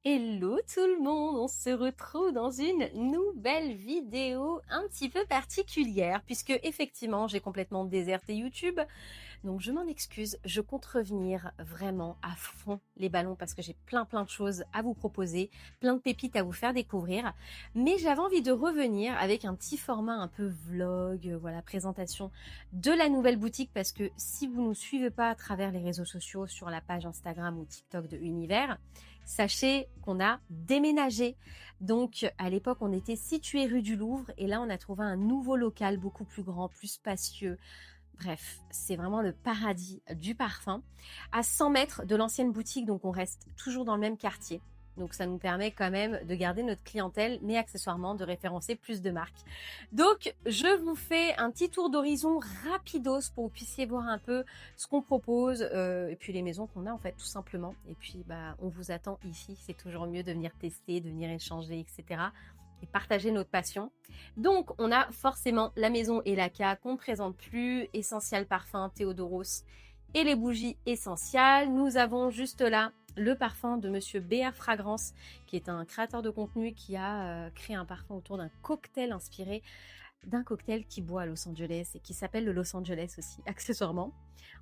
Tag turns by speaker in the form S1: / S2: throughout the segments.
S1: Hello tout le monde, on se retrouve dans une nouvelle vidéo un petit peu particulière puisque effectivement j'ai complètement déserté YouTube, donc je m'en excuse, je compte revenir vraiment à fond les ballons parce que j'ai plein de choses à vous proposer, plein de pépites à vous faire découvrir, mais j'avais envie de revenir avec un petit format un peu vlog, voilà, présentation de la nouvelle boutique parce que si vous ne nous suivez pas à travers les réseaux sociaux sur la page Instagram ou TikTok de Univers, sachez qu'on a déménagé. Donc à l'époque on était situé rue du Louvre et là on a trouvé un nouveau local beaucoup plus grand, plus spacieux. Bref, c'est vraiment le paradis du parfum. À 100 mètres de l'ancienne boutique, donc on reste toujours dans le même quartier. Donc ça nous permet quand même de garder notre clientèle, mais accessoirement de référencer plus de marques. Donc je vous fais un petit tour d'horizon rapidos pour que vous puissiez voir un peu ce qu'on propose et puis les maisons qu'on a en fait tout simplement. Et puis on vous attend ici, c'est toujours mieux de venir tester, de venir échanger, etc. Et partager notre passion. Donc, on a forcément la maison Elaka qu'on ne présente plus, Essential Parfum Théodoros et les bougies essentielles. Nous avons juste là le parfum de Monsieur BR Fragrance, qui est un créateur de contenu qui a créé un parfum autour d'un cocktail inspiré d'un cocktail qui boit à Los Angeles et qui s'appelle le Los Angeles aussi, accessoirement.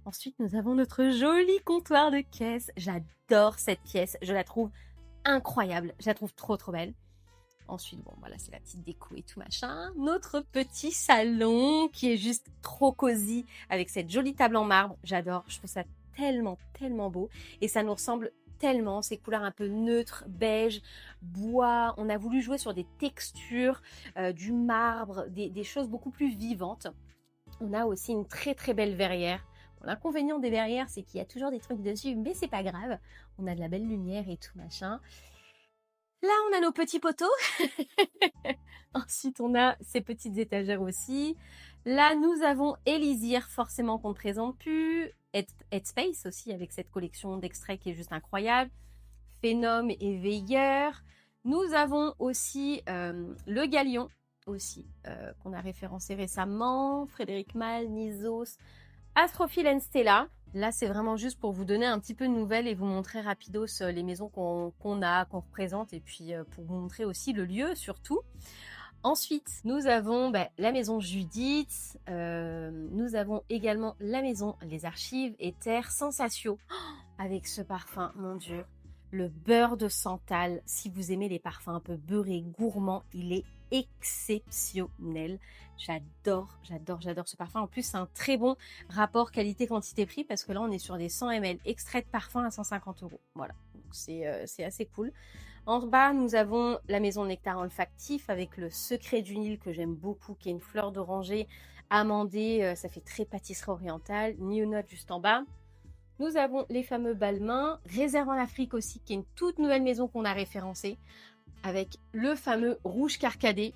S1: Ensuite, nous avons notre joli comptoir de caisse. J'adore cette pièce, je la trouve incroyable, je la trouve trop belle. Ensuite, bon, voilà, c'est la petite déco et tout machin. Notre petit salon qui est juste trop cosy avec cette jolie table en marbre. J'adore, je trouve ça tellement beau. Et ça nous ressemble tellement, ces couleurs un peu neutres, beige, bois. On a voulu jouer sur des textures, du marbre, des choses beaucoup plus vivantes. On a aussi une très belle verrière. Bon, l'inconvénient des verrières, c'est qu'il y a toujours des trucs dessus, mais c'est pas grave. On a de la belle lumière et tout machin. Là, on a nos petits poteaux. Ensuite, on a ces petites étagères aussi. Là, nous avons Elysir, forcément qu'on ne présente plus. Headspace aussi, avec cette collection d'extraits qui est juste incroyable. Phénom et Veilleur. Nous avons aussi le Galion, aussi, qu'on a référencé récemment. Frédéric Malle, Nisos, Astrophile and Stella. Là, c'est vraiment juste pour vous donner un petit peu de nouvelles et vous montrer rapidos les maisons qu'on qu'on représente et puis pour vous montrer aussi le lieu surtout. Ensuite, nous avons la maison Judith, nous avons également la maison Les Archives et Terre Sensatio, avec ce parfum, mon Dieu, le beurre de santal. Si vous aimez les parfums un peu beurrés, gourmands, il est exceptionnel. J'adore ce parfum. En plus, c'est un très bon rapport qualité-quantité-prix parce que là, on est sur des 100 ml extrait de parfum à 150 €. Voilà, donc c'est assez cool. En bas, nous avons la maison Nectar olfactif avec le secret du Nil que j'aime beaucoup, qui est une fleur d'oranger amandée. Ça fait très pâtisserie orientale. New Note juste en bas. Nous avons les fameux Balmains, Réserve en Afrique aussi, qui est une toute nouvelle maison qu'on a référencée, avec le fameux rouge carcadé,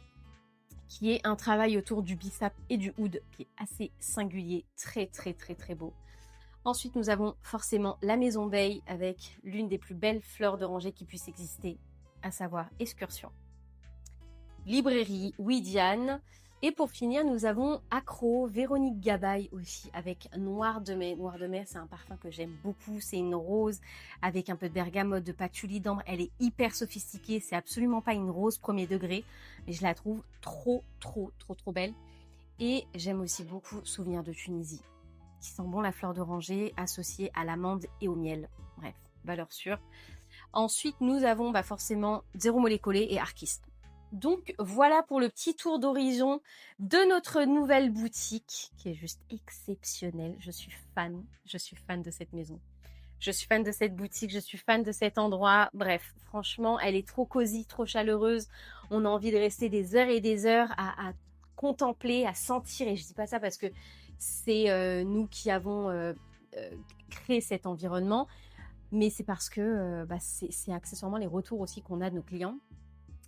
S1: qui est un travail autour du bissap et du oud, qui est assez singulier, très beau. Ensuite, nous avons forcément la maison Bay, avec l'une des plus belles fleurs d'oranger qui puisse exister, à savoir Excursion. Librairie Widiane. Et pour finir, nous avons Accro, Véronique Gabaye aussi, avec Noir de Mai. Noir de Mai, c'est un parfum que j'aime beaucoup. C'est une rose avec un peu de bergamote, de patchouli, d'ambre. Elle est hyper sophistiquée. C'est absolument pas une rose premier degré, mais je la trouve trop belle. Et j'aime aussi beaucoup Souvenir de Tunisie, qui sent bon la fleur d'oranger associée à l'amande et au miel. Bref, valeur sûre. Ensuite, nous avons forcément Zéro Molécolé et Archiste. Donc voilà pour le petit tour d'horizon de notre nouvelle boutique qui est juste exceptionnelle. Je suis fan de cette maison. Je suis fan de cette boutique, je suis fan de cet endroit. Bref, franchement, elle est trop cosy, trop chaleureuse. On a envie de rester des heures et des heures à contempler, à sentir. Et je dis pas ça parce que c'est nous qui avons créé cet environnement, mais c'est parce que c'est accessoirement les retours aussi qu'on a de nos clients.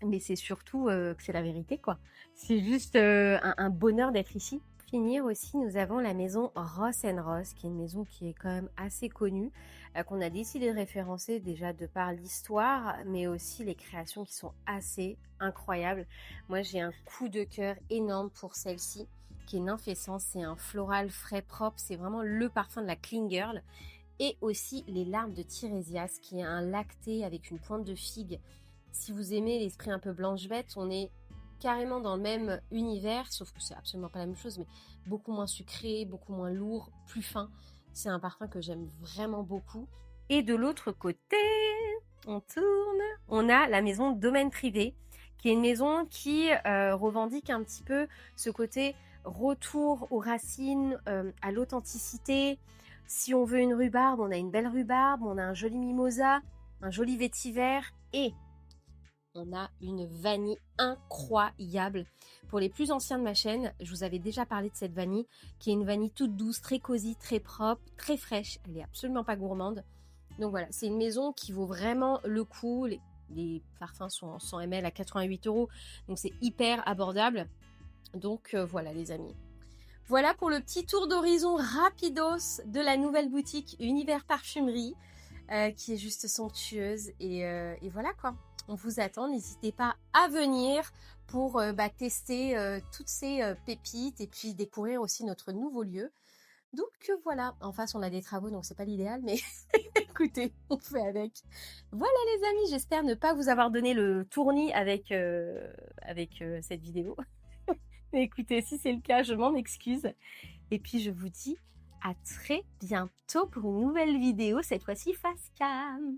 S1: Mais c'est surtout que c'est la vérité, quoi. C'est juste un bonheur d'être ici. Pour finir aussi, nous avons la maison Ross Ross, qui est une maison qui est quand même assez connue, qu'on a décidé de référencer déjà de par l'histoire, mais aussi les créations qui sont assez incroyables. Moi, j'ai un coup de cœur énorme pour celle-ci, qui est Nymphécence. C'est un floral frais propre. C'est vraiment le parfum de la clean girl. et aussi les larmes de Tirésias, qui est un lacté avec une pointe de figue. Si vous aimez l'esprit un peu blanche-bête, on est carrément dans le même univers, sauf que c'est absolument pas la même chose, mais beaucoup moins sucré, beaucoup moins lourd, plus fin. C'est un parfum que j'aime vraiment beaucoup. Et de l'autre côté, on tourne, on a la maison Domaine Privé, qui est une maison qui revendique un petit peu ce côté retour aux racines, à l'authenticité. Si on veut une rhubarbe, on a une belle rhubarbe, on a un joli mimosa, un joli vétiver et on a une vanille incroyable. Pour les plus anciens de ma chaîne, je vous avais déjà parlé de cette vanille, qui est une vanille toute douce, très cosy, très propre, très fraîche. Elle est absolument pas gourmande. Donc voilà, c'est une maison qui vaut vraiment le coup. Les parfums sont en 100 ml à 88 €, donc c'est hyper abordable. Donc voilà les amis. Voilà pour le petit tour d'horizon rapidos de la nouvelle boutique Univers Parfumerie, qui est juste somptueuse. Et voilà quoi. On vous attend, n'hésitez pas à venir pour tester toutes ces pépites et puis découvrir aussi notre nouveau lieu. Donc voilà, en face on a des travaux donc c'est pas l'idéal mais écoutez, on fait avec. Voilà les amis, j'espère ne pas vous avoir donné le tournis avec cette vidéo. Mais écoutez, si c'est le cas, je m'en excuse. Et puis je vous dis à très bientôt pour une nouvelle vidéo, cette fois-ci face cam.